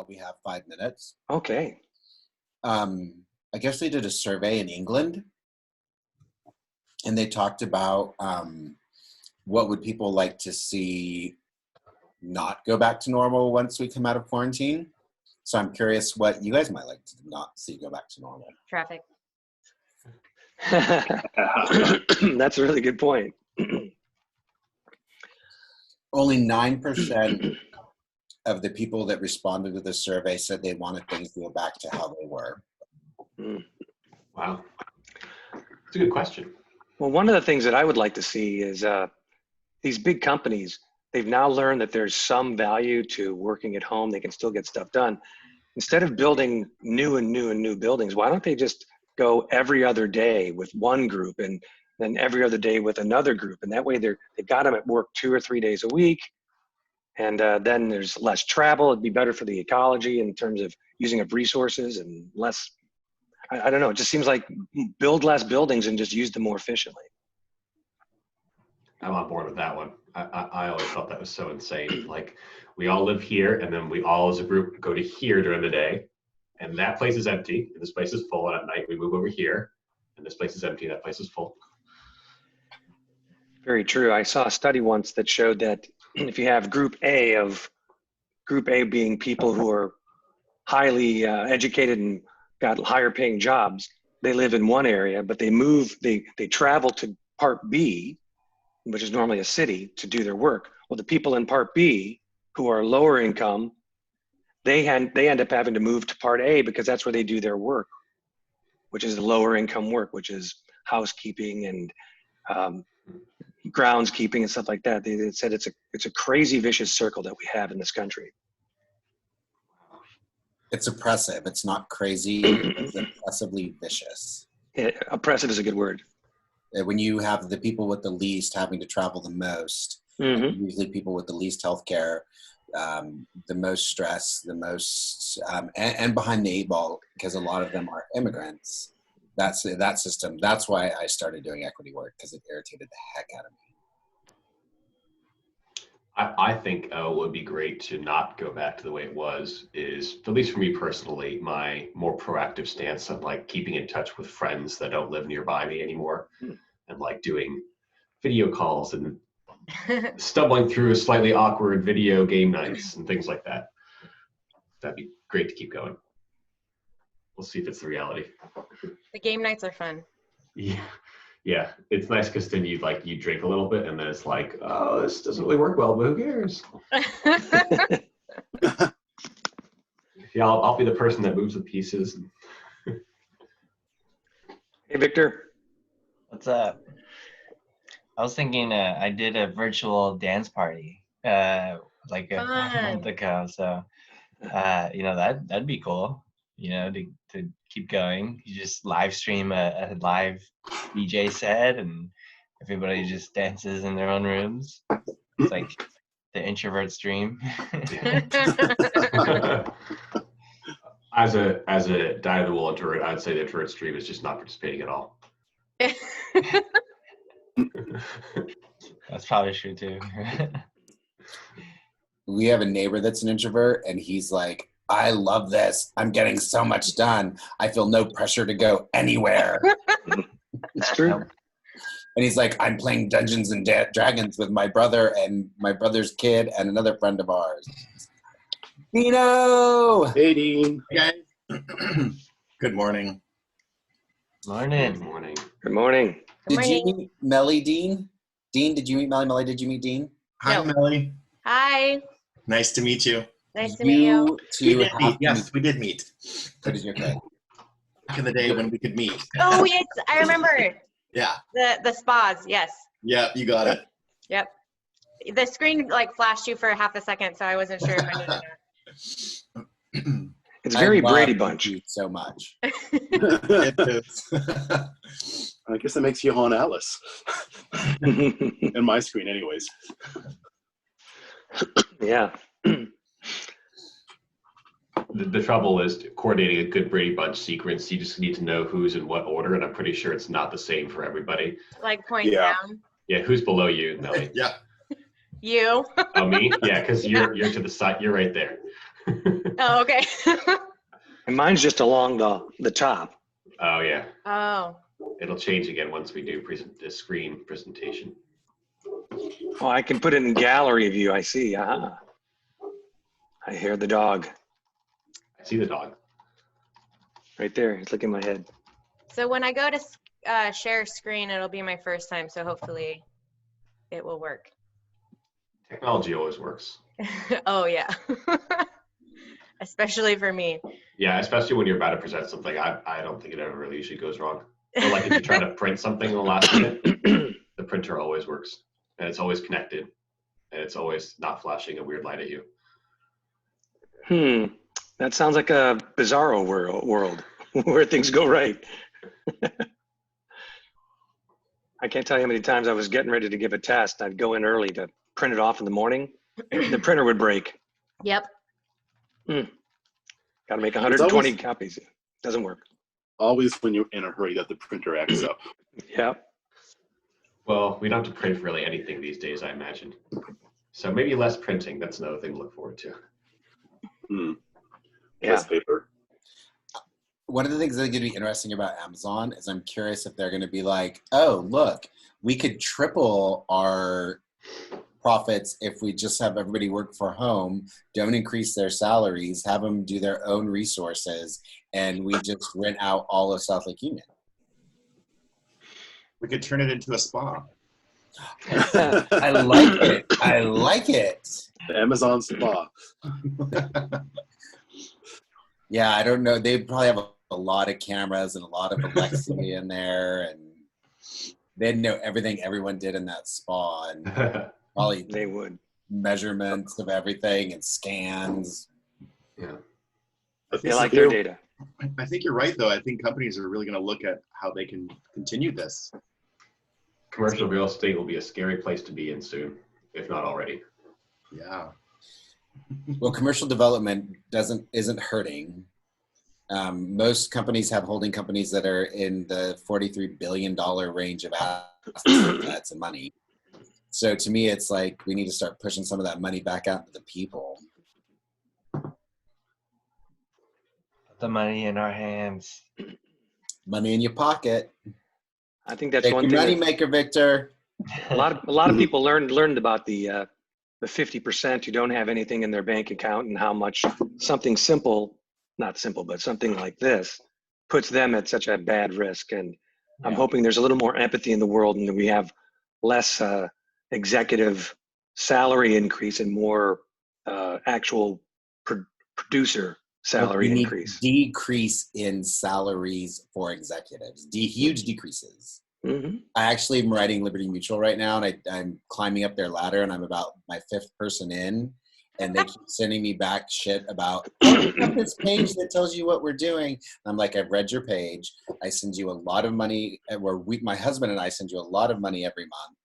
while we have 5 minutes. Okay. I guess they did a survey in England, and they talked about what would people like to see not go back to normal once we come out of quarantine. So I'm curious what you guys might like to not see go back to normal. Traffic. That's a really good point. Only 9% of the people that responded to the survey said they wanted things to go back to how they were. Wow. It's a good question. Well, one of the things that I would like to see is these big companies, they've now learned that there's some value to working at home. They can still get stuff done. Instead of building new buildings, why don't they just go every other day with one group and then every other day with another group? And that way they've got them at work 2 or 3 days a week. And then there's less travel. It'd be better for the ecology in terms of using up resources and less, I don't know, it just seems like build less buildings and just use them more efficiently. I'm on board with that one. I always thought that was so insane. Like, we all live here, and then we all as a group go to here during the day, and that place is empty, and this place is full, and at night we move over here, and this place is empty, and that place is full. Very true. I saw a study once that showed that if you have group A being people who are highly educated and got higher paying jobs, they live in one area, but they travel to part B, which is normally a city, to do their work. Well, the people in part B who are lower income, they end up having to move to part A because that's where they do their work, which is the lower income work, which is housekeeping and groundskeeping and stuff like that. They said it's a crazy vicious circle that we have in this country. It's oppressive. It's not crazy. It's oppressively vicious. Oppressive is a good word. When you have the people with the least having to travel the most, usually people with the least healthcare, the most stress, the most, and behind the 8 ball, because a lot of them are immigrants. That system. That's why I started doing equity work, because it irritated the heck out of me. I think what would be great to not go back to the way it was is, at least for me personally, my more proactive stance on like keeping in touch with friends that don't live nearby me anymore, and like doing video calls and stumbling through slightly awkward video game nights and things like that. That'd be great to keep going. We'll see if it's the reality. The game nights are fun. Yeah, it's nice because then you drink a little bit and then it's like, oh, this doesn't really work well, but who cares? Yeah, I'll be the person that moves the pieces. Hey, Victor. What's up? I was thinking I did a virtual dance party like a month ago, so that'd be cool. To keep going. You just live stream a live DJ set and everybody just dances in their own rooms. It's like the introvert stream. As a dyed-in-the-wool introvert, I'd say the introvert stream is just not participating at all. That's probably true too. We have a neighbor that's an introvert, and he's like, I love this. I'm getting so much done. I feel no pressure to go anywhere. It's true. And he's like, I'm playing Dungeons and Dragons with my brother and my brother's kid and another friend of ours. Dino! Hey, Dean. Hey, guys. Good morning. Morning. Good morning. Good morning. Did you meet Mellie, Dean? Dean, did you meet Mellie? Mellie, did you meet Dean? Hi, No. Mellie. Hi. Nice to meet you. Nice to meet you. Yes, we did meet. What is your okay? Back in the day when we could meet. Oh, yes, I remember. Yeah. The spas, yes. Yeah, you got it. Yep. The screen flashed you for half a second, so I wasn't sure if I knew or not. It's very I love Brady Bunch. you so much. It is. I guess that makes you Han Alice. In my screen, anyways. Yeah. The trouble is coordinating a good Brady Bunch sequence. You just need to know who's in what order, and I'm pretty sure it's not the same for everybody. Like point Yeah. down. Yeah, who's below you, Mellie? Yeah. You. Oh, me? Yeah, because you're to the side. You're right there. Oh, okay. And mine's just along the top. Oh yeah. Oh. It'll change again once we do the screen presentation. Oh, I can put it in gallery view. I see. Aha. I hear the dog I see the dog. right there. It's looking at my head. So when I go to share screen, it'll be my first time. So hopefully it will work. Technology always works. Oh, yeah. Especially for me. Yeah, especially when you're about to present something. I don't think it ever really usually goes wrong. Or like if you try to print something in the last minute, the printer always works. And it's always connected. And it's always not flashing a weird light at you. That sounds like a bizarro world where things go right. I can't tell you how many times I was getting ready to give a test. I'd go in early to print it off in the morning. The printer would break. Yep. Got to make 120 copies. Doesn't work. Always when you're in a hurry that the printer acts up. Yep. Well, we don't have to print really anything these days, I imagine. So maybe less printing. That's another thing to look forward to. Less paper. One of the things that's going to be interesting about Amazon is I'm curious if they're going to be like, oh, look, we could triple our profits if we just have everybody work for home, don't increase their salaries, have them do their own resources, and we just rent out all of South Lake Union. We could turn it into a spa. I like it. I like it. The Amazon spa. Yeah, I don't know. They probably have a lot of cameras and a lot of Alexa in there, and they'd know everything everyone did in that spa, and probably They would. measurements of everything and scans. Yeah. They like their data. I think you're right, though. I think companies are really going to look at how they can continue this. Commercial real estate will be a scary place to be in soon, if not already. Yeah. Well, commercial development isn't hurting. Most companies have holding companies that are in the $43 billion range of assets and money. So to me, it's like we need to start pushing some of that money back out to the people. Put the money in our hands. Money in your pocket. I think that's Take one your thing. money maker, Victor. A lot of people learned about the 50% who don't have anything in their bank account and how much something simple, not simple, but something like this puts them at such a bad risk. And I'm hoping there's a little more empathy in the world and that we have less executive salary increase and more actual producer salary increase. Decrease in salaries for executives. Huge decreases. Mm-hmm. I actually am writing Liberty Mutual right now, and I'm climbing up their ladder, and I'm about my 5th person in, and they keep sending me back shit about, oh, we have this page that tells you what we're doing. And I'm like, I've read your page. I send you a lot of money, my husband and I send you a lot of money every month,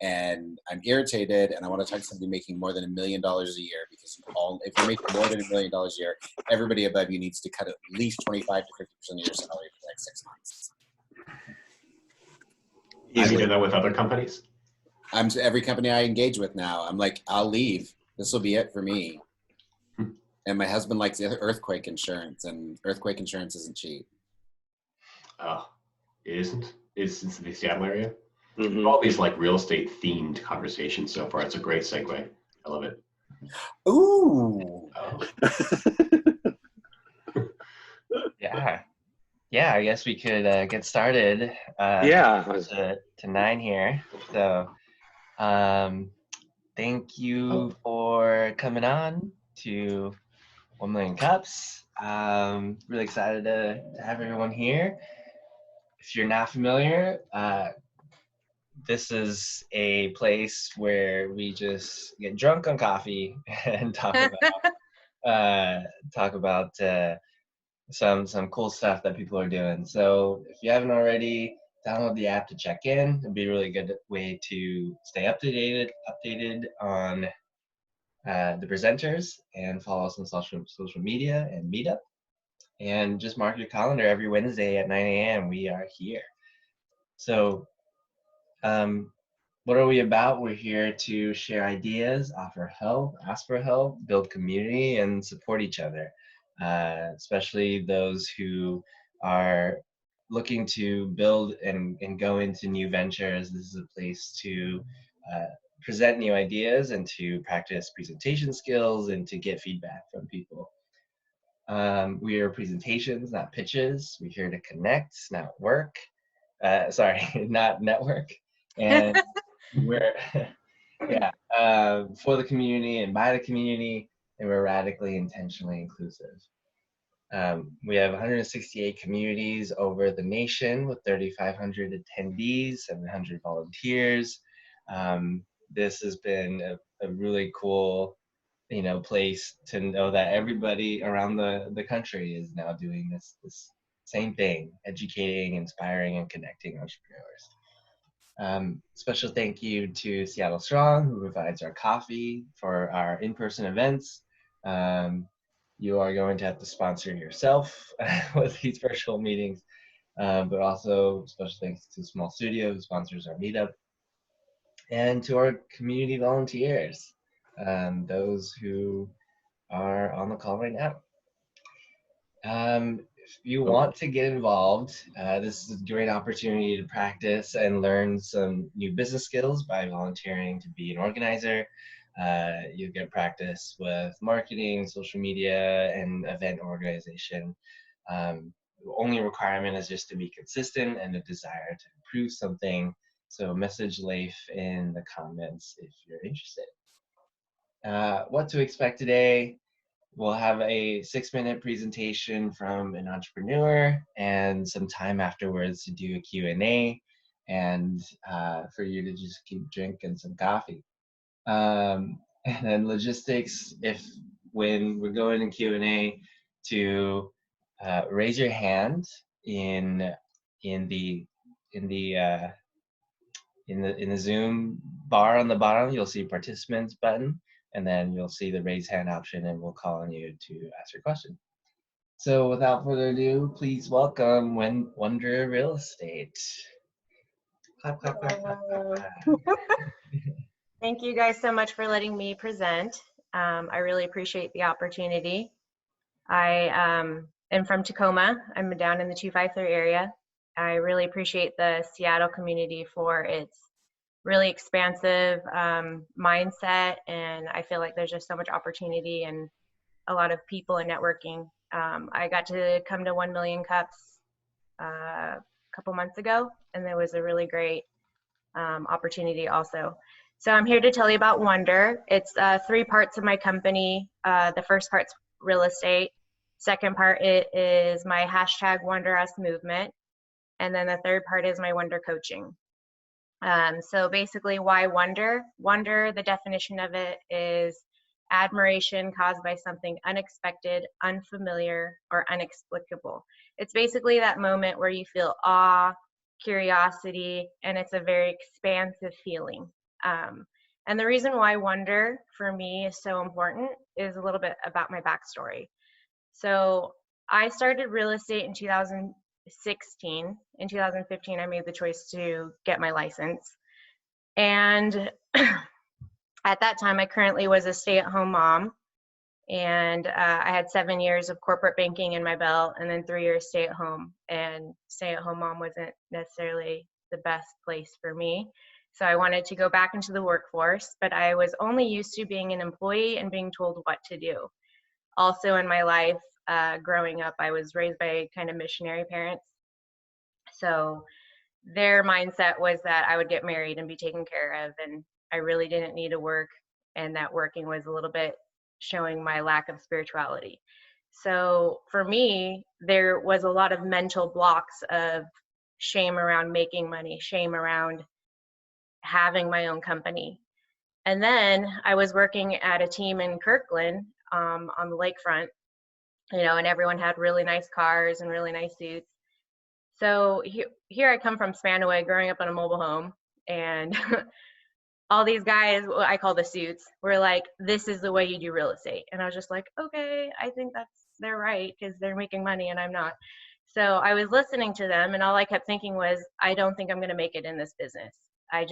and I'm irritated, and I want to talk to somebody making more than $1 million a year, because if you're making more than $1 million a year, everybody above you needs to cut at least 25 to 50% of your salary for the next 6 months. Have you done that with other companies? Every company I engage with now, I'm like, I'll leave. This will be it for me. And my husband likes earthquake insurance, and earthquake insurance isn't cheap. Oh, it isn't? It's in the Seattle area? Mm-hmm. All these like real estate themed conversations so far. It's a great segue. I love it. Ooh. Yeah, I guess we could get started. To 9 here. So thank you for coming on to 1 Million Cups. Really excited to have everyone here. If you're not familiar, this is a place where we just get drunk on coffee and talk about some cool stuff that people are doing. So if you haven't already, download the app to check in. It'd be a really good way to stay updated on the presenters, and follow us on social media and Meetup. And just mark your calendar every Wednesday at 9 a.m. We are here. So what are we about? We're here to share ideas, offer help, ask for help, build community, and support each other, especially those who are looking to build and go into new ventures. This is a place to present new ideas and to practice presentation skills and to get feedback from people. We are presentations, not pitches. We're here to connect, not work. Sorry, not network. And we're for the community and by the community, and we're radically intentionally inclusive. We have 168 communities over the nation with 3,500 attendees, 700 volunteers. This has been a really cool, place to know that everybody around the country is now doing this same thing, educating, inspiring, and connecting entrepreneurs. Special thank you to Seattle Strong, who provides our coffee for our in-person events. You are going to have to sponsor yourself with these virtual meetings, but also special thanks to Small Studio, who sponsors our meetup, and to our community volunteers, those who are on the call right now. If you want to get involved, this is a great opportunity to practice and learn some new business skills by volunteering to be an organizer. You'll get practice with marketing, social media, and event organization. The only requirement is just to be consistent and a desire to improve something. So message Leif in the comments if you're interested. What to expect today? We'll have a 6-minute presentation from an entrepreneur and some time afterwards to do a Q&A and for you to just keep drinking some coffee. And then logistics, when we're going in Q&A, to raise your hand in the Zoom bar on the bottom. You'll see participants button, and then you'll see the raise hand option, and we'll call on you to ask your question. So without further ado, please welcome Wonder Real Estate. Clap, clap, clap, clap, clap. Thank you guys so much for letting me present. I really appreciate the opportunity. I am from Tacoma. I'm down in the 253 area. I really appreciate the Seattle community for its really expansive mindset, and I feel like there's just so much opportunity and a lot of people and networking. I got to come to 1 Million Cups a couple months ago, and there was a really great opportunity also. So I'm here to tell you about Wonder. It's 3 parts of my company. The first part's real estate. Second part is my hashtag Wonder Us movement. And then the third part is my Wonder coaching. So basically, why Wonder? Wonder, the definition of it is admiration caused by something unexpected, unfamiliar, or inexplicable. It's basically that moment where you feel awe, curiosity, and it's a very expansive feeling. And the reason why Wonder for me is so important is a little bit about my backstory. So I started real estate in 2016. In 2015, I made the choice to get my license. And at that time, I currently was a stay-at-home mom. And I had 7 years of corporate banking in my belt and then 3 years stay-at-home. And stay-at-home mom wasn't necessarily the best place for me. So I wanted to go back into the workforce, but I was only used to being an employee and being told what to do. Also in my life, growing up, I was raised by kind of missionary parents. So their mindset was that I would get married and be taken care of, and I really didn't need to work, and that working was a little bit showing my lack of spirituality. So for me, there was a lot of mental blocks of shame around making money, shame around having my own company. And then I was working at a team in Kirkland on the lakefront, and everyone had really nice cars and really nice suits. So here I come from Spanaway, growing up in a mobile home, and all these guys, I call the suits, were like, this is the way you do real estate. And I was just like, okay, I think they're right because they're making money and I'm not. So I was listening to them, and all I kept thinking was, I don't think I'm going to make it in this business. I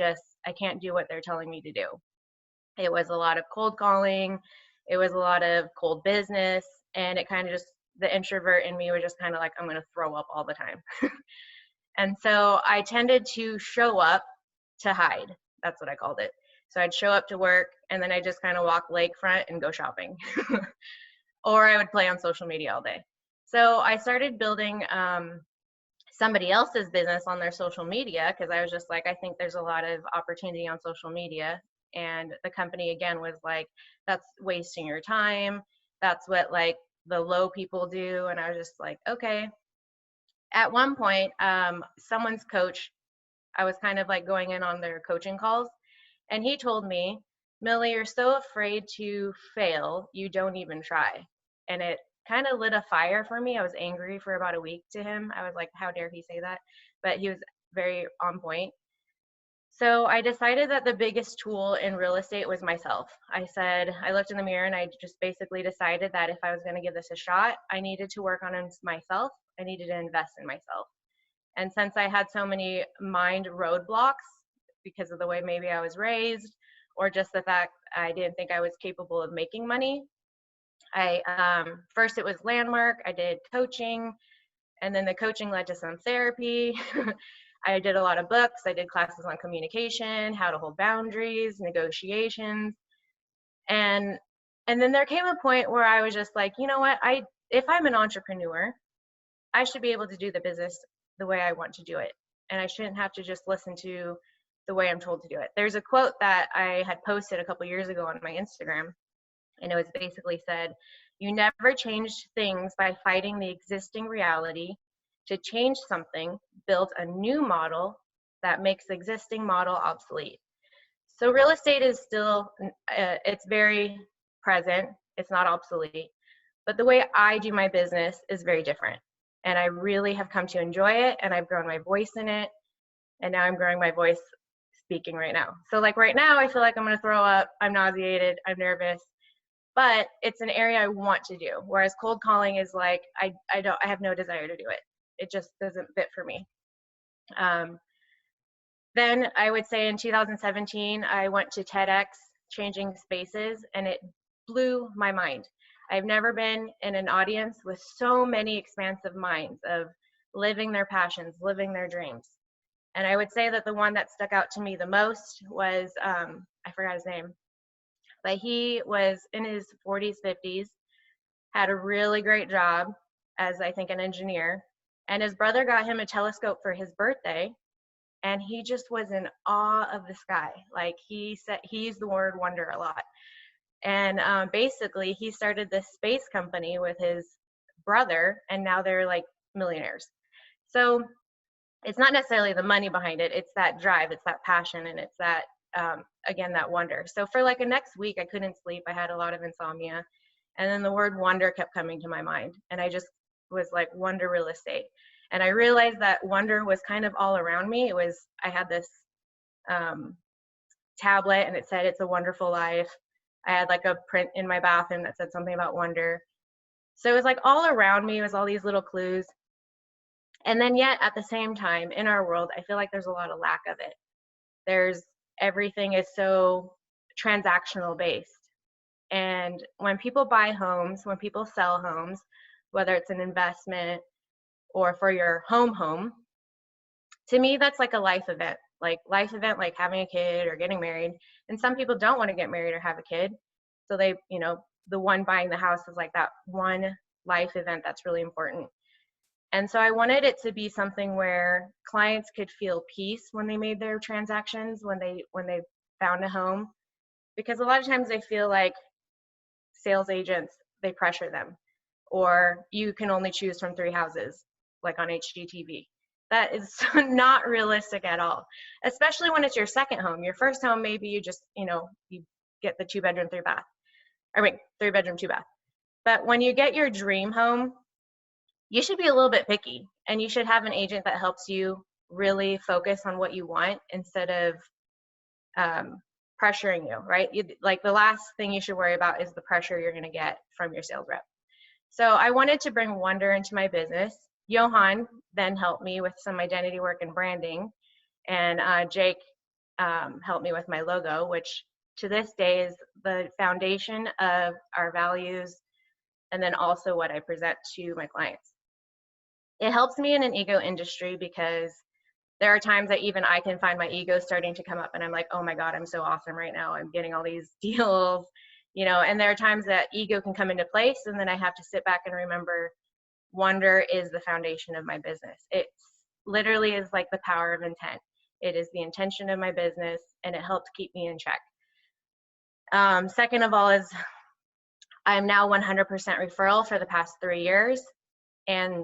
can't do what they're telling me to do. It was a lot of cold calling. It was a lot of cold business. And it kind of just, the introvert in me was just kind of like, I'm going to throw up all the time. And so I tended to show up to hide. That's what I called it. So I'd show up to work and then I just kind of walk lakefront and go shopping. Or I would play on social media all day. So I started building somebody else's business on their social media because I was just like, I think there's a lot of opportunity on social media. And the company again was like, that's wasting your time. That's what like the low people do. And I was just like, okay. At one point, someone's coach, I was kind of like going in on their coaching calls, and he told me, Mellie, you're so afraid to fail, you don't even try. And it kind of lit a fire for me. I was angry for about a week to him. I was like, how dare he say that? But he was very on point. So I decided that the biggest tool in real estate was myself. I looked in the mirror and I just basically decided that if I was going to give this a shot, I needed to work on myself. I needed to invest in myself. And since I had so many mind roadblocks because of the way maybe I was raised, or just the fact I didn't think I was capable of making money, first it was Landmark, I did coaching, and then the coaching led to some therapy. I did a lot of books. I did classes on communication, how to hold boundaries, negotiations. And then there came a point where I was just like, you know what, if I'm an entrepreneur, I should be able to do the business the way I want to do it. And I shouldn't have to just listen to the way I'm told to do it. There's a quote that I had posted a couple years ago on my Instagram, and it was basically said, you never change things by fighting the existing reality. To change something, build a new model that makes the existing model obsolete. So real estate is still, it's very present. It's not obsolete. But the way I do my business is very different. And I really have come to enjoy it, and I've grown my voice in it. And now I'm growing my voice speaking right now. So like right now, I feel like I'm going to throw up. I'm nauseated. I'm nervous. But it's an area I want to do. Whereas cold calling is like, I have no desire to do it. It just doesn't fit for me. Then I would say in 2017, I went to TEDx, Changing Spaces, and it blew my mind. I've never been in an audience with so many expansive minds of living their passions, living their dreams. And I would say that the one that stuck out to me the most was, I forgot his name, but he was in his 40s, 50s, had a really great job as I think an engineer. And his brother got him a telescope for his birthday, and he just was in awe of the sky. Like he used the word wonder a lot. And basically he started this space company with his brother, and now they're like millionaires. So it's not necessarily the money behind it. It's that drive, it's that passion, and it's that, again, that wonder. So for like a next week, I couldn't sleep. I had a lot of insomnia. And then the word wonder kept coming to my mind. And I just was like, wonder real estate. And I realized that wonder was kind of all around me. I had this tablet, and it said, it's a wonderful life. I had like a print in my bathroom that said something about wonder. So it was like all around me was all these little clues. And then yet at the same time in our world, I feel like there's a lot of lack of it. Everything is so transactional based. And when people buy homes, when people sell homes, whether it's an investment or for your home, to me, that's like a life event, like having a kid or getting married. And some people don't want to get married or have a kid. So they, the one buying the house is like that one life event that's really important. And so I wanted it to be something where clients could feel peace when they made their transactions, when they found a home, because a lot of times they feel like sales agents, they pressure them, or you can only choose from 3 houses, like on HGTV. That is not realistic at all, especially when it's your second home. Your first home, maybe you just, you get the 2-bedroom, 3-bath. 3-bedroom, 2-bath. But when you get your dream home, you should be a little bit picky, and you should have an agent that helps you really focus on what you want instead of pressuring you, right? Like the last thing you should worry about is the pressure you're going to get from your sales rep. So I wanted to bring wonder into my business. Johan then helped me with some identity work and branding, and Jake helped me with my logo, which to this day is the foundation of our values, and then also what I present to my clients. It helps me in an ego industry because there are times that even I can find my ego starting to come up, and I'm like, oh my God, I'm so awesome right now. I'm getting all these deals, and there are times that ego can come into place, and then I have to sit back and remember, wonder is the foundation of my business. It literally is like the power of intent. It is the intention of my business, and it helps keep me in check. Second of all is I'm now 100% referral for the past 3 years, and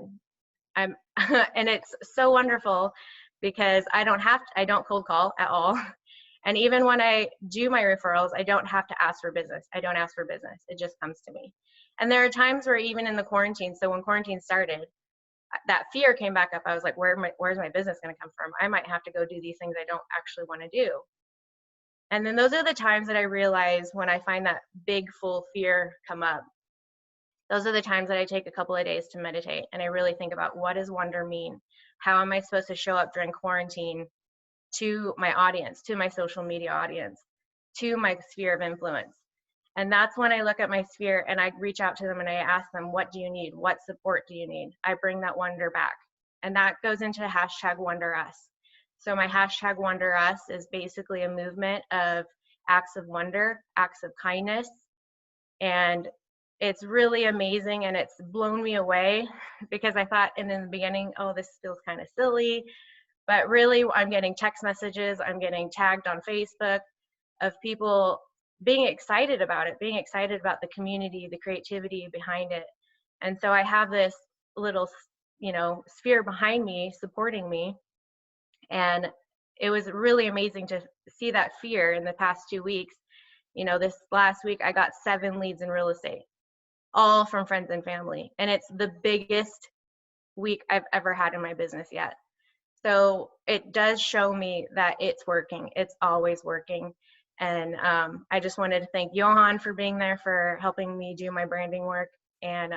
I'm and it's so wonderful because I don't cold call at all. And even when I do my referrals, I don't have to ask for business. I don't ask for business. It just comes to me. And there are times where even in the quarantine, so when quarantine started, that fear came back up. I was like, where's my business going to come from? I might have to go do these things I don't actually want to do. And then those are the times that I realize when I find that big full fear come up, those are the times that I take a couple of days to meditate and I really think about, what does wonder mean? How am I supposed to show up during quarantine to my audience, to my social media audience, to my sphere of influence? And that's when I look at my sphere and I reach out to them and I ask them, what do you need? What support do you need? I bring that wonder back. And that goes into #WonderUs. So my #WonderUs is basically a movement of acts of wonder, acts of kindness. And it's really amazing, and it's blown me away because I thought in the beginning, oh, this feels kind of silly. But really, I'm getting text messages, I'm getting tagged on Facebook of people being excited about it, being excited about the community, the creativity behind it. And so I have this little, sphere behind me supporting me. And it was really amazing to see that fear in the past 2 weeks. This last week I got 7 leads in real estate, all from friends and family. And it's the biggest week I've ever had in my business yet. So it does show me that it's working. It's always working. And I just wanted to thank Johan for being there, for helping me do my branding work. And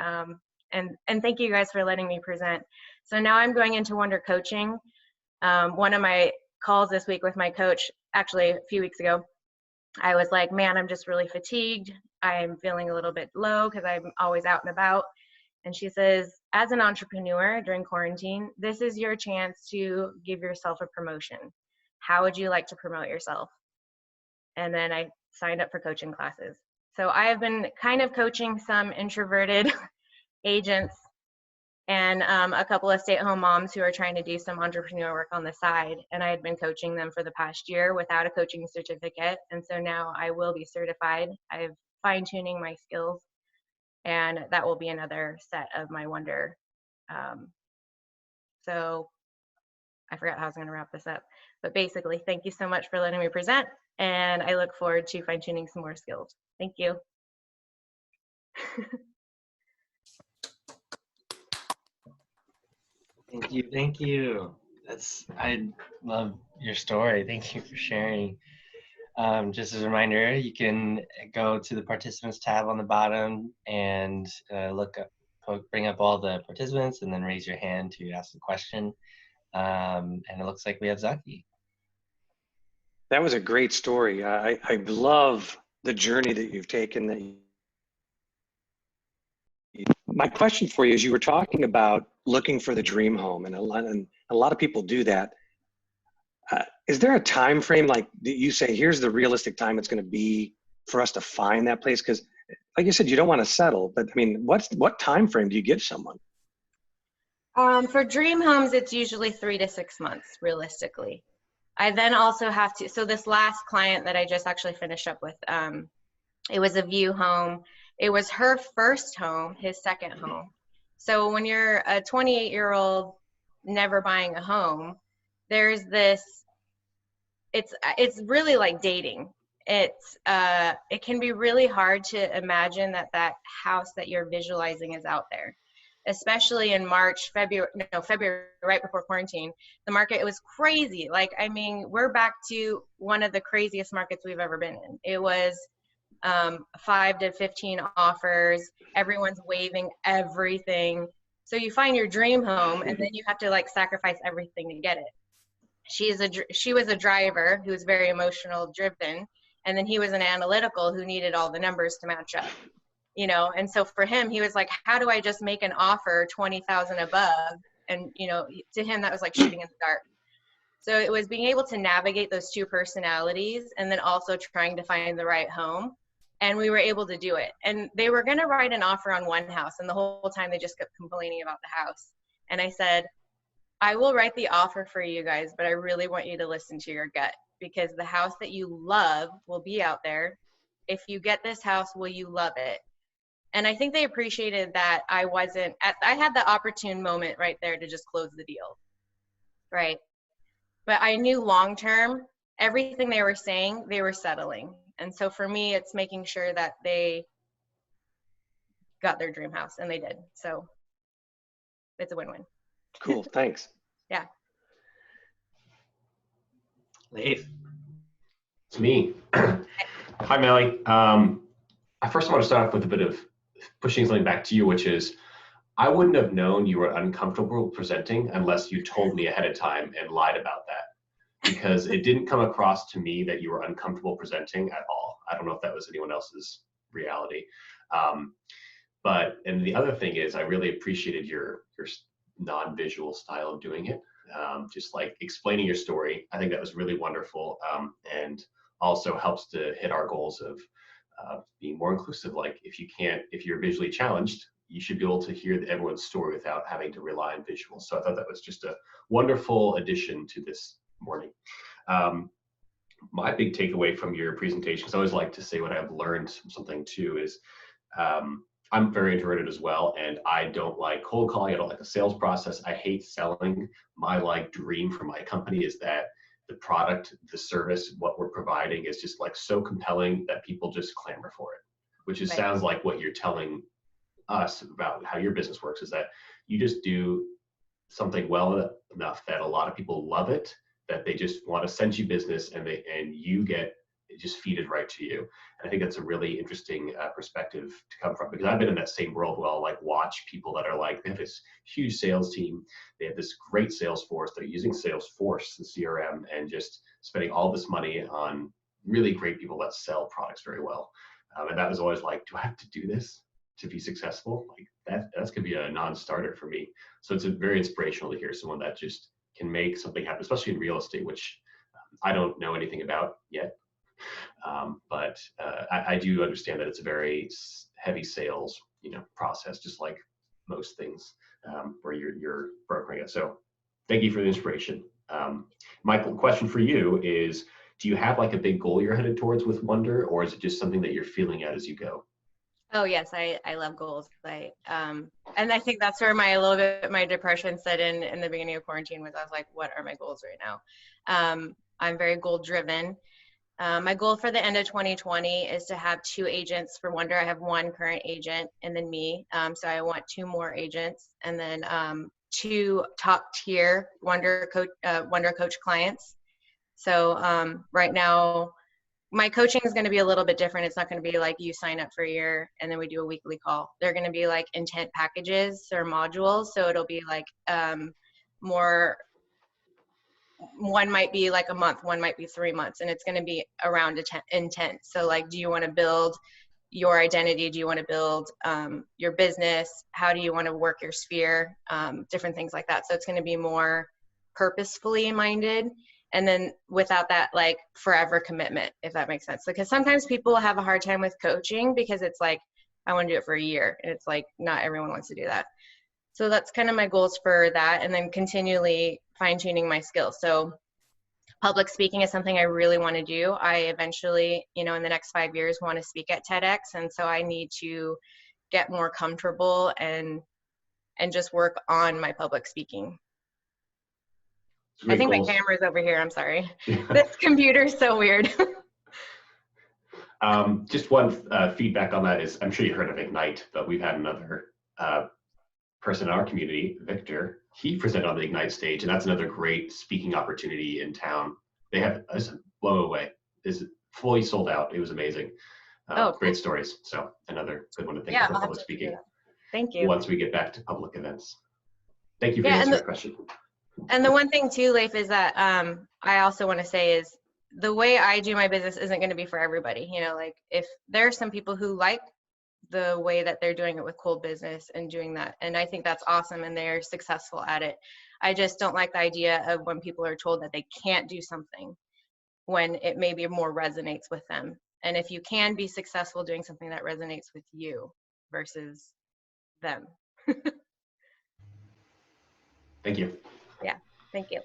thank you guys for letting me present. So now I'm going into Wonder Coaching. One of my calls this week with my coach, actually a few weeks ago, I was like, man, I'm just really fatigued. I'm feeling a little bit low because I'm always out and about. And she says, as an entrepreneur during quarantine, this is your chance to give yourself a promotion. How would you like to promote yourself? And then I signed up for coaching classes. So I have been kind of coaching some introverted agents and a couple of stay-at-home moms who are trying to do some entrepreneur work on the side. And I had been coaching them for the past year without a coaching certificate. And so now I will be certified. I'm fine-tuning my skills. And that will be another set of my Wonder. So I forgot how I was going to wrap this up. But basically, thank you so much for letting me present. And I look forward to fine-tuning some more skills. Thank you. Thank you. I love your story. Thank you for sharing. Just as a reminder, you can go to the participants tab on the bottom and bring up all the participants and then raise your hand to ask a question. And it looks like we have Zaki. That was a great story. I love the journey that you've taken. My question for you is, you were talking about looking for the dream home, and a lot of people do that. Is there a time frame, like you say, here's the realistic time it's going to be for us to find that place? Because like you said, you don't want to settle, but I mean, what time frame do you give someone? For dream homes, it's usually 3 to 6 months, realistically. I then also have to, so this last client that I just actually finished up with, it was a view home. It was her first home, his second home. So when you're a 28-year-old never buying a home, there's this, it's really like dating. It can be really hard to imagine that house that you're visualizing is out there, especially in February, right before quarantine. The market, it was crazy. Like, I mean, we're back to one of the craziest markets we've ever been in. It was 5 to 15 offers. Everyone's waiving everything. So you find your dream home and then you have to like sacrifice everything to get it. she was a driver who was very emotional driven, and then he was an analytical who needed all the numbers to match up, you know. And so for him, he was like, how do I just make an offer 20,000 above? And, you know, to him that was like shooting in the dark. So it was being able to navigate those two personalities and then also trying to find the right home. And we were able to do it. And they were going to write an offer on one house, and the whole time they just kept complaining about the house. And I said, I will write the offer for you guys, but I really want you to listen to your gut, because the house that you love will be out there. If you get this house, will you love it? And I think they appreciated that I had the opportune moment right there to just close the deal, right? But I knew long term, everything they were saying, they were settling. And so for me, it's making sure that they got their dream house, and they did. So it's a win-win. Cool, thanks. Yeah. Leif. It's me. Hi, Mellie. I first want to start off with a bit of pushing something back to you, which is I wouldn't have known you were uncomfortable presenting unless you told me ahead of time and lied about that, because it didn't come across to me that you were uncomfortable presenting at all. I don't know if that was anyone else's reality. And the other thing is I really appreciated your non-visual style of doing it. Just like explaining your story. I think that was really wonderful, and also helps to hit our goals of being more inclusive. Like if you're visually challenged, you should be able to hear everyone's story without having to rely on visuals. So I thought that was just a wonderful addition to this morning. My big takeaway from your presentation, because I always like to say what I've learned something too, is I'm very introverted as well, and I don't like cold calling. I don't like the sales process. I hate selling. My dream for my company is that the product, the service, what we're providing is just like so compelling that people just clamor for it, which is, sounds like what you're telling us about how your business works, is that you just do something well enough that a lot of people love it, that they just want to send you business, and you get it just feeded right to you. And I think that's a really interesting perspective to come from, because I've been in that same world where I'll like watch people that are like, they have this huge sales team, they have this great sales force, they're using Salesforce and CRM and just spending all this money on really great people that sell products very well. And that was always like, do I have to do this to be successful? Like that's gonna be a non-starter for me. So it's very inspirational to hear someone that just can make something happen, especially in real estate, which I don't know anything about yet. But I do understand that it's a very heavy sales, process, just like most things where you're brokering it. So thank you for the inspiration. Michael, question for you is, do you have like a big goal you're headed towards with Wonder, or is it just something that you're feeling out as you go? Oh yes, I love goals. And I think that's where my depression set in the beginning of quarantine, was I was like, what are my goals right now? I'm very goal driven. My goal for the end of 2020 is to have 2 agents for Wonder. I have 1 current agent and then me. So I want 2 more agents, and then 2 top tier Wonder Coach clients. So right now, my coaching is going to be a little bit different. It's not going to be like you sign up for a year and then we do a weekly call. They're going to be like intent packages or modules. So it'll be like more, one might be like a month, one might be 3 months, and it's going to be around intent. So like, do you want to build your identity? Do you want to build your business? How do you want to work your sphere? Different things like that. So it's going to be more purposefully minded. And then without that like forever commitment, if that makes sense. Because sometimes people have a hard time with coaching because it's like, I want to do it for a year. And it's like, not everyone wants to do that. So that's kind of my goals for that. And then continually fine tuning my skills. So public speaking is something I really want to do. I eventually, in the next 5 years, want to speak at TEDx. And so I need to get more comfortable and just work on my public speaking. I think goals. My camera's over here. I'm sorry. This computer's so weird. Just one feedback on that is, I'm sure you heard of Ignite, but we've had another person in our community, Victor. He presented on the Ignite stage, and that's another great speaking opportunity in town. They have blow away. It's fully sold out. It was amazing. Great stories. So another good one to think of for public speaking. Thank you. Once we get back to public events. Thank you for answering the question. And the one thing too, Leif, is that I also want to say is the way I do my business isn't going to be for everybody. You know, like if there are some people who like the way that they're doing it with cold business and doing that, and I think that's awesome and they're successful at it. I just don't like the idea of when people are told that they can't do something when it maybe more resonates with them. And if you can be successful doing something that resonates with you versus them. Thank you. Yeah, thank you.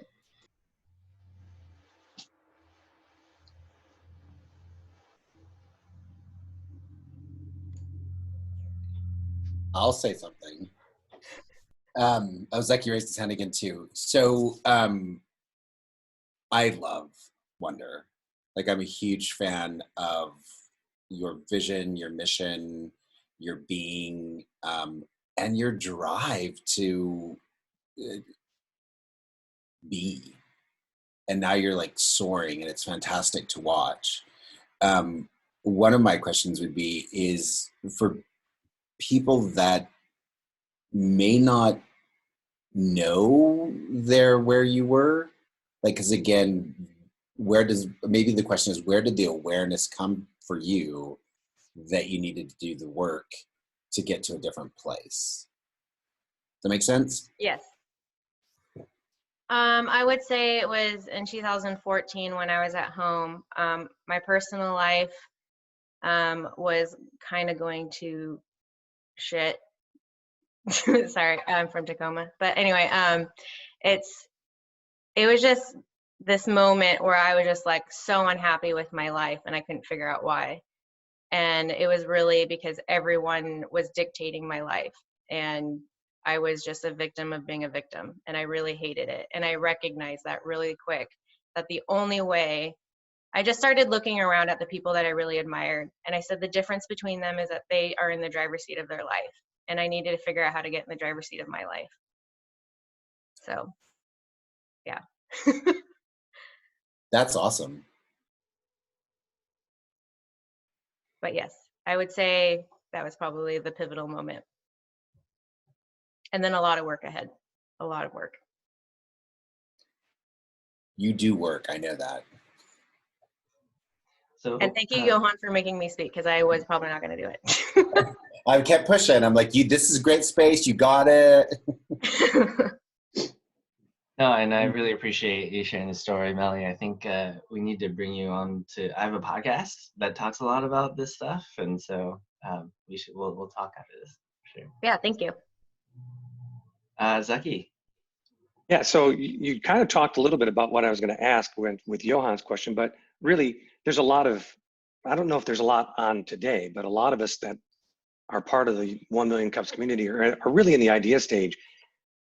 I'll say something. I was like, you raised his hand again too. So I love Wonder. Like, I'm a huge fan of your vision, your mission, your being, and your drive to be. And now you're like soaring, and it's fantastic to watch. One of my questions would be is for people that may not know they're where you were, like, because again, maybe the question is, where did the awareness come for you that you needed to do the work to get to a different place? Does that make sense? Yes. I would say it was in 2014 when I was at home. My personal life was kind of going to shit. Sorry, I'm from Tacoma. But anyway, it was just this moment where I was just like so unhappy with my life and I couldn't figure out why. And it was really because everyone was dictating my life. And I was just a victim of being a victim. And I really hated it. And I recognized that really quick, that the only way, I just started looking around at the people that I really admired. And I said the difference between them is that they are in the driver's seat of their life. And I needed to figure out how to get in the driver's seat of my life. So, yeah. That's awesome. But yes, I would say that was probably the pivotal moment. And then a lot of work ahead, a lot of work. You do work, I know that. So, and thank you, Johan, for making me speak, because I was probably not going to do it. I kept pushing. I'm like, this is great space. You got it. No, and I really appreciate you sharing the story, Mellie. I think we need to bring you on to. I have a podcast that talks a lot about this stuff, and so we'll talk after this. For sure. Yeah, thank you. Zaki. Yeah, so you kind of talked a little bit about what I was going to ask with Johan's question, but really there's a lot of, I don't know if there's a lot on today, but a lot of us that are part of the 1 Million Cups community are really in the idea stage.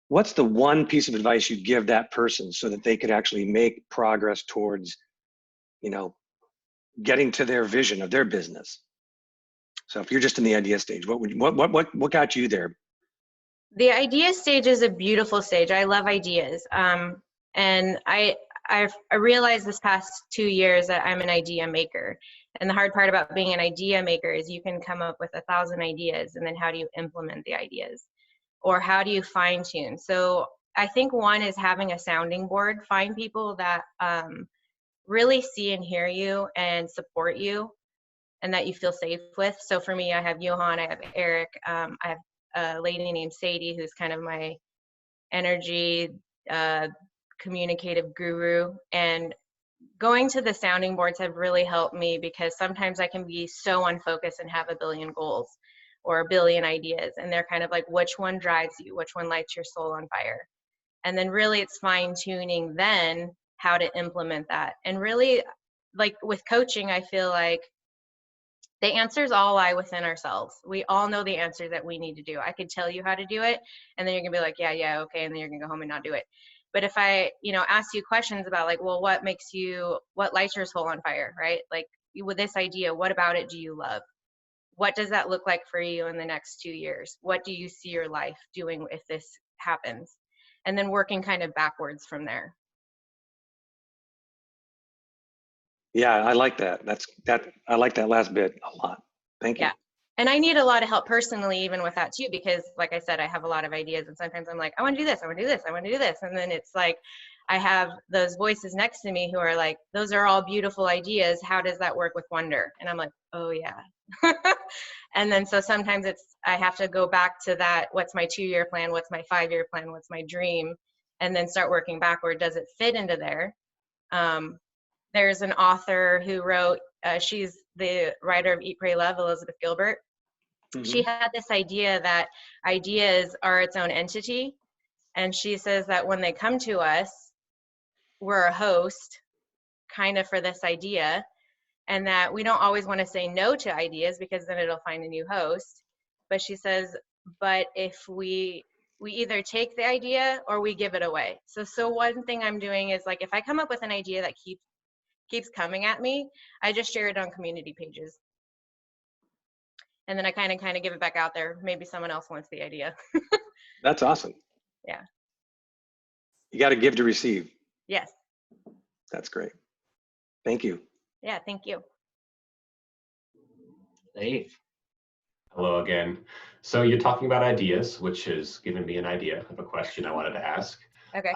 What's the one piece of advice you'd give that person so that they could actually make progress towards, getting to their vision of their business? So if you're just in the idea stage, what got you there? The idea stage is a beautiful stage. I love ideas. And I realized this past 2 years that I'm an idea maker. And the hard part about being an idea maker is you can come up with 1,000 ideas, and then how do you implement the ideas? Or how do you fine tune? So I think one is having a sounding board. Find people that really see and hear you and support you, and that you feel safe with. So for me, I have Johan, I have Eric, I have a lady named Sadie, who's kind of my energy communicative guru. And going to the sounding boards have really helped me, because sometimes I can be so unfocused and have a billion goals or a billion ideas, and they're kind of like, which one drives you, which one lights your soul on fire? And then really it's fine tuning then how to implement that. And really, like with coaching, I feel like the answers all lie within ourselves. We all know the answer that we need to do. I could tell you how to do it, and then you're gonna be like, yeah, okay, and then you're gonna go home and not do it. But if I, ask you questions about like, well, what lights your soul on fire, right? Like with this idea, what about it do you love? What does that look like for you in the next 2 years? What do you see your life doing if this happens? And then working kind of backwards from there. Yeah, I like that. I like that last bit a lot. Thank you. Yeah. And I need a lot of help personally, even with that too, because like I said, I have a lot of ideas, and sometimes I'm like, I want to do this, I want to do this, I want to do this. And then it's like, I have those voices next to me who are like, those are all beautiful ideas. How does that work with Wonder? And I'm like, oh yeah. And then so sometimes I have to go back to that. What's my 2-year plan? What's my 5-year plan? What's my dream? And then start working backward. Does it fit into there? There's an author who wrote, she's the writer of Eat, Pray, Love, Elizabeth Gilbert. Mm-hmm. She had this idea that ideas are its own entity. And she says that when they come to us, we're a host kind of for this idea, and that we don't always want to say no to ideas because then it'll find a new host. But she says, but if we either take the idea or we give it away. So one thing I'm doing is, like, if I come up with an idea that keeps coming at me, I just share it on community pages. And then I kind of give it back out there. Maybe someone else wants the idea. That's awesome. Yeah. You got to give to receive. Yes. That's great. Thank you. Yeah, thank you. Dave. Hello again. So you're talking about ideas, which has given me an idea of a question I wanted to ask. Okay.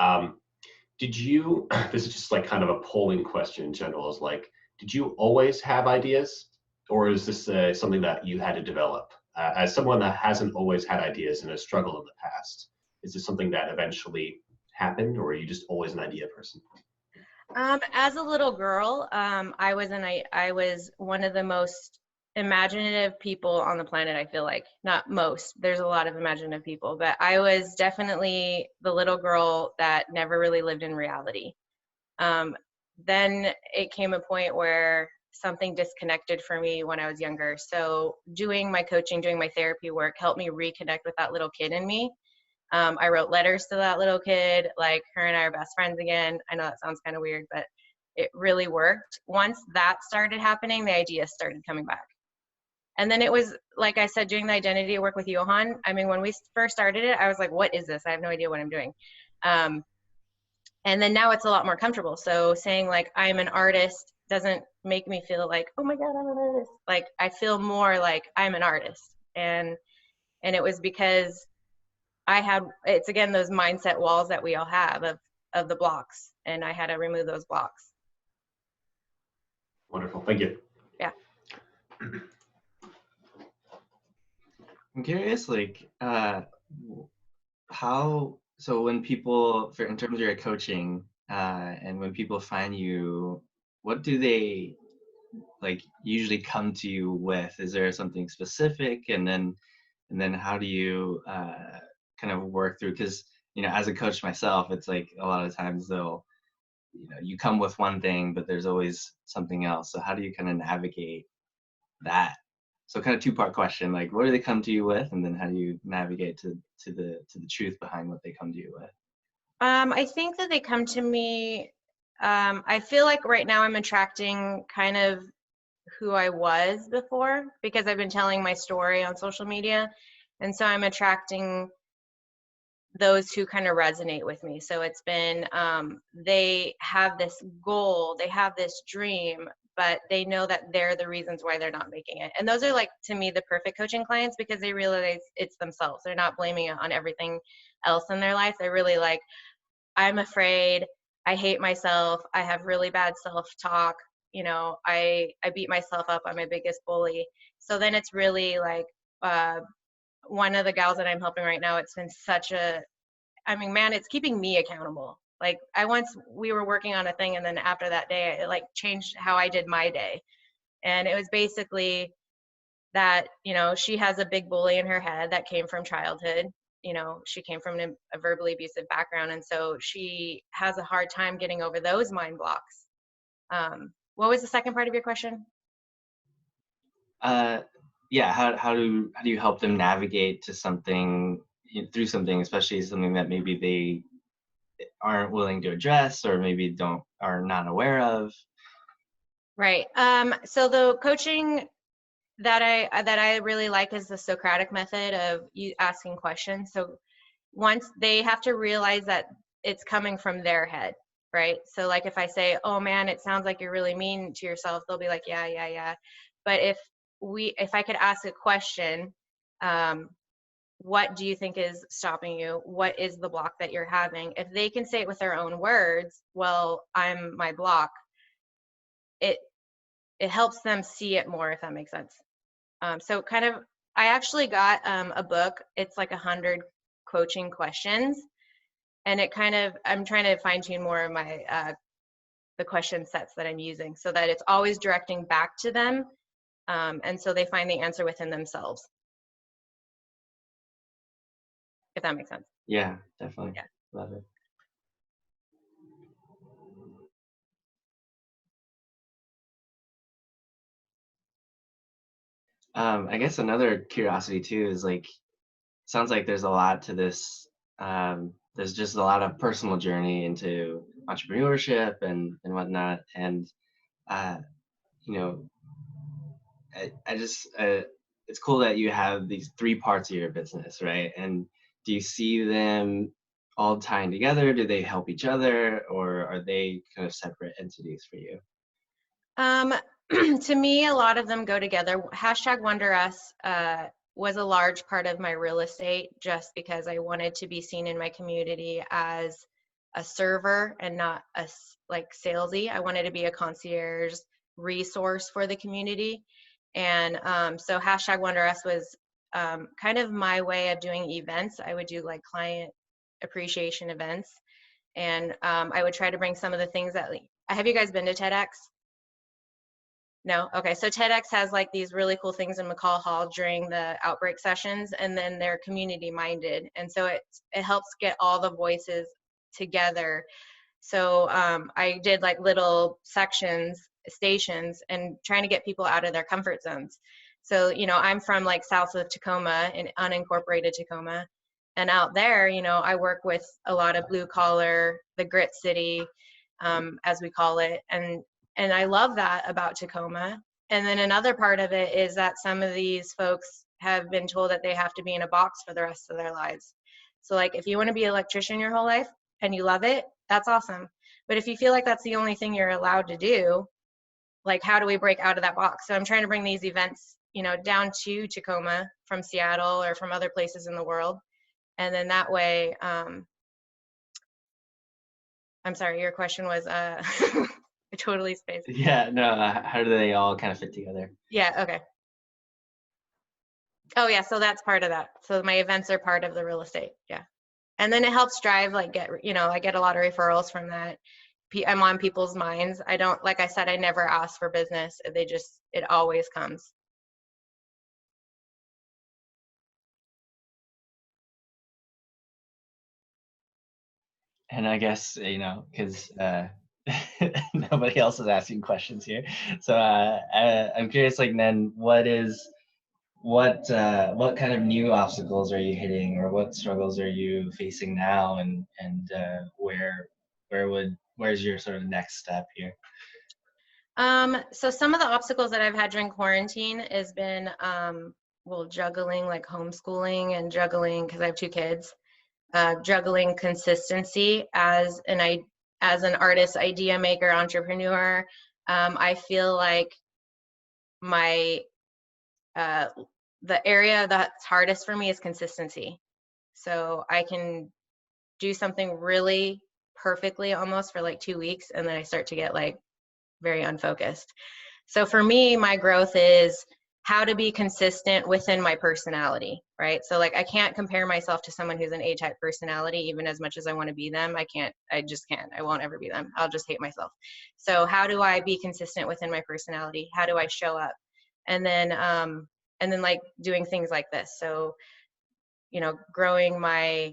Did you, this is just like kind of a polling question in general, is like, did you always have ideas? Or is this something that you had to develop? As someone that hasn't always had ideas and has struggled in the past, is this something that eventually happened, or are you just always an idea person? As a little girl, I was one of the most imaginative people on the planet. I feel like, not most, there's a lot of imaginative people, but I was definitely the little girl that never really lived in reality. Then it came a point where something disconnected for me when I was younger. So doing my coaching, doing my therapy work helped me reconnect with that little kid in me. I wrote letters to that little kid, like, her and I are best friends again. I know that sounds kind of weird, but it really worked. Once that started happening, the ideas started coming back. And then it was, like I said, doing the identity work with Johan. I mean, when we first started it, I was like, what is this? I have no idea what I'm doing. And then now it's a lot more comfortable. So saying, like, I'm an artist doesn't make me feel like, oh my God, I'm an artist. Like, I feel more like I'm an artist. And it was because it's again, those mindset walls that we all have of the blocks. And I had to remove those blocks. Wonderful, thank you. Yeah. I'm curious, like, so when people, in terms of your coaching, and when people find you, what do they, like, usually come to you with? Is there something specific? And then how do you kind of work through? Because, as a coach myself, it's like a lot of times you come with one thing, but there's always something else. So how do you kind of navigate that? So kind of two-part question, like, what do they come to you with? And then how do you navigate to the truth behind what they come to you with? I think that they come to me, I feel like right now I'm attracting kind of who I was before, because I've been telling my story on social media. And so I'm attracting those who kind of resonate with me. So it's been, they have this goal, they have this dream, but they know that they're the reasons why they're not making it. And those are, like, to me, the perfect coaching clients, because they realize it's themselves. They're not blaming it on everything else in their life. They're really like, I'm afraid, I hate myself, I have really bad self-talk, I beat myself up, I'm my biggest bully. So then it's really like, one of the gals that I'm helping right now, it's been it's keeping me accountable. Like, we were working on a thing, and then after that day, it, like, changed how I did my day. And it was basically that, she has a big bully in her head that came from childhood. She came from a verbally abusive background. And so she has a hard time getting over those mind blocks. What was the second part of your question? Yeah, how do you help them navigate to something, through something, especially something that maybe they aren't willing to address, or maybe are not aware of? Right. So the coaching that I really like is the Socratic method of you asking questions. So once they have to realize that it's coming from their head, right? So, like, if I say, oh man, it sounds like you're really mean to yourself, they'll be like, yeah. But if if I could ask a question, what do you think is stopping you? What is the block that you're having? If they can say it with their own words, well, I'm my block, it helps them see it more, if that makes sense. So kind of, I actually got a book. It's like 100 coaching questions, and it kind of, I'm trying to fine tune more of my the question sets that I'm using so that it's always directing back to them, and so they find the answer within themselves, if that makes sense. Yeah, definitely. Yeah. Love it. I guess another curiosity too is like, sounds like there's a lot to this. There's just a lot of personal journey into entrepreneurship and whatnot. And, you know, I just, it's cool that you have these three parts of your business, right? And do you see them all tying together? Do they help each other, or are they kind of separate entities for you? To me, a lot of them go together. Hashtag Wonder Us was a large part of my real estate, just because I wanted to be seen in my community as a server and not a like salesy. I wanted to be a concierge resource for the community. And so hashtag Wonder Us was kind of my way of doing events. I would do like client appreciation events. And I would try to bring some of the things that, have you guys been to TEDx? No? Okay, so TEDx has like these really cool things in McCall Hall during the outbreak sessions, and then they're community minded. And so it helps get all the voices together. So I did like little stations, and trying to get people out of their comfort zones. So, you know, I'm from like south of Tacoma, in unincorporated Tacoma. And out there, you know, I work with a lot of blue collar, the grit city, as we call it. And I love that about Tacoma. And then another part of it is that some of these folks have been told that they have to be in a box for the rest of their lives. So like, if you want to be an electrician your whole life and you love it, that's awesome. But if you feel like that's the only thing you're allowed to do, like, how do we break out of that box? So I'm trying to bring these events, you know, down to Tacoma from Seattle or from other places in the world. And then that way, I'm sorry, your question was, I totally spaced. Yeah, no, how do they all kind of fit together? Yeah, okay. Oh yeah, so that's part of that. So my events are part of the real estate, yeah. And then it helps drive, like, I get a lot of referrals from that. I'm on people's minds. I don't, like I said, I never ask for business. It always comes. And I guess, you know, because nobody else is asking questions here. So I'm curious, like, then what kind of new obstacles are you hitting, or what struggles are you facing now, and where's your sort of next step here? So some of the obstacles that I've had during quarantine has been, juggling, like homeschooling, and juggling, because I have two kids, juggling consistency as an artist, idea maker, entrepreneur. I feel like the area that's hardest for me is consistency. So I can do something really perfectly almost for like 2 weeks, and then I start to get like very unfocused. So for me, my growth is how to be consistent within my personality, right? So like, I can't compare myself to someone who's an A-type personality, even as much as I want to be them. I just can't. I won't ever be them. I'll just hate myself. So how do I be consistent within my personality? How do I show up? And then like doing things like this. So, you know, growing my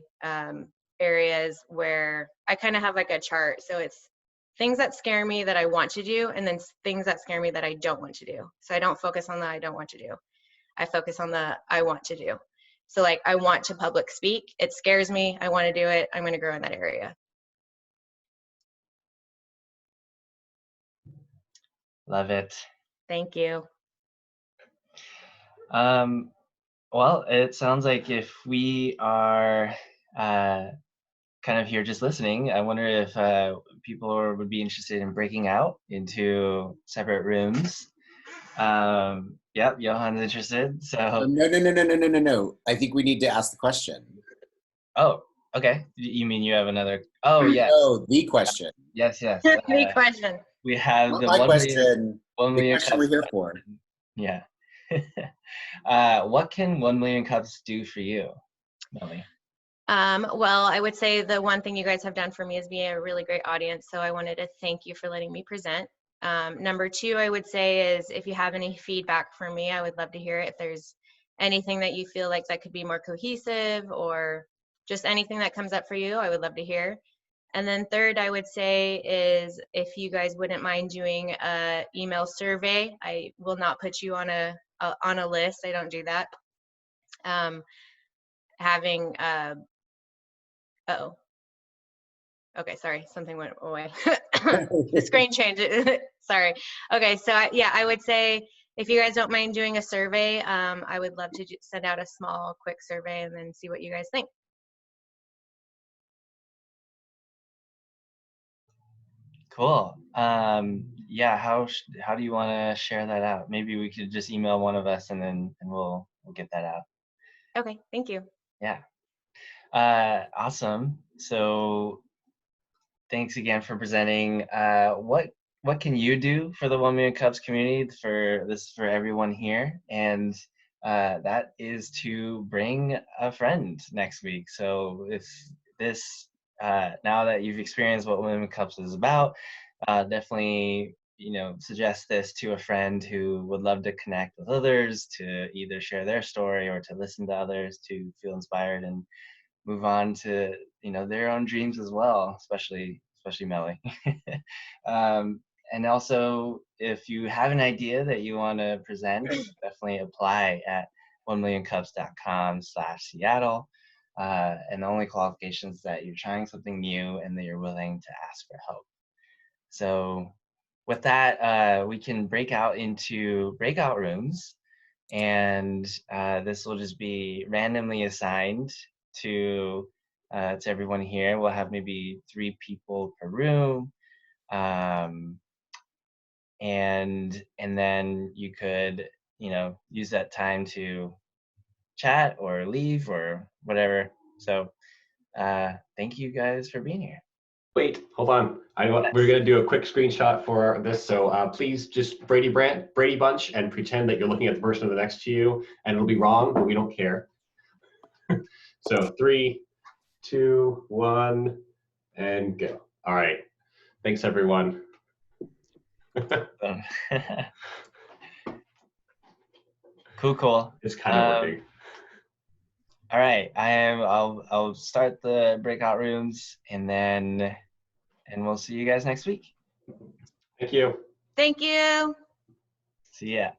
areas where I kind of have like a chart. So it's things that scare me that I want to do, and then things that scare me that I don't want to do. So I don't focus on the I don't want to do. I focus on the I want to do. So like, I want to public speak. It scares me. I want to do it. I'm going to grow in that area. Love it. Thank you. Well, it sounds like if we are kind of here just listening, I wonder if would be interested in breaking out into separate rooms. Yep, Johan's interested. So No. I think we need to ask the question. oh, okay. You mean you have another? Oh, yes. No, the question. Yes. The question. We have Not the my 1 question. million, 1 The million question cups. we're here for. Yeah. What can 1 million cups do for you, Mellie? Well, I would say the one thing you guys have done for me is be a really great audience. So I wanted to thank you for letting me present. Number two, I would say is if you have any feedback for me, I would love to hear it. If there's anything that you feel like that could be more cohesive or just anything that comes up for you, I would love to hear. And then third, I would say is if you guys wouldn't mind doing a email survey. I will not put you on a list. I don't do that. Having uh-oh. Okay, sorry, something went away. The screen changed. Sorry. Okay, so I would say if you guys don't mind doing a survey, I would love to send out a small, quick survey and then see what you guys think. Cool. Yeah. How do you want to share that out? Maybe we could just email one of us and we'll get that out. Okay, thank you. Yeah. Awesome. So thanks again for presenting. What can you do for the 1 Million Cups community for everyone here? And that is to bring a friend next week. So if this now that you've experienced what 1 Million Cups is about, definitely suggest this to a friend who would love to connect with others, to either share their story or to listen to others, to feel inspired and move on to their own dreams as well, especially Mellie. And also, if you have an idea that you want to present, definitely apply at 1millioncups.com/Seattle. And the only qualifications that you're trying something new and that you're willing to ask for help. So with that, we can break out into breakout rooms, and this will just be randomly assigned to everyone here. We'll have maybe 3 people per room, and then you could use that time to chat or leave or whatever. So thank you guys for being here. Wait, hold on. We're going to do a quick screenshot for this. So please just Brady Bunch and pretend that you're looking at the person next to you, and it'll be wrong, but we don't care. So 3, 2, 1, and go. All right. Thanks, everyone. Cool. It's kind of working. All right, I'll start the breakout rooms and we'll see you guys next week. Thank you. Thank you. See ya.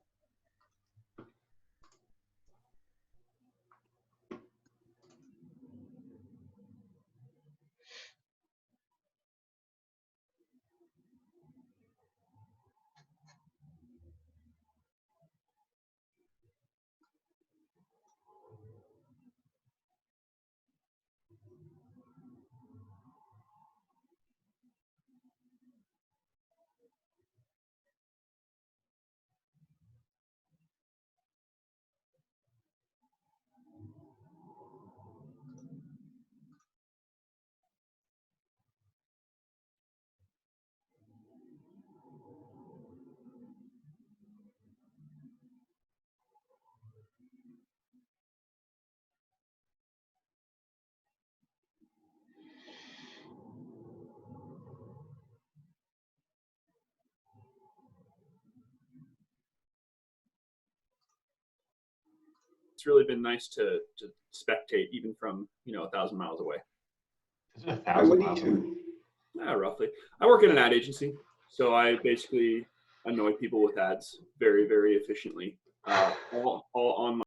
It's really been nice to spectate even from 1,000 miles away. Is it 1,000 miles away? Yeah, roughly. I work in an ad agency, so I basically annoy people with ads very, very efficiently, all online.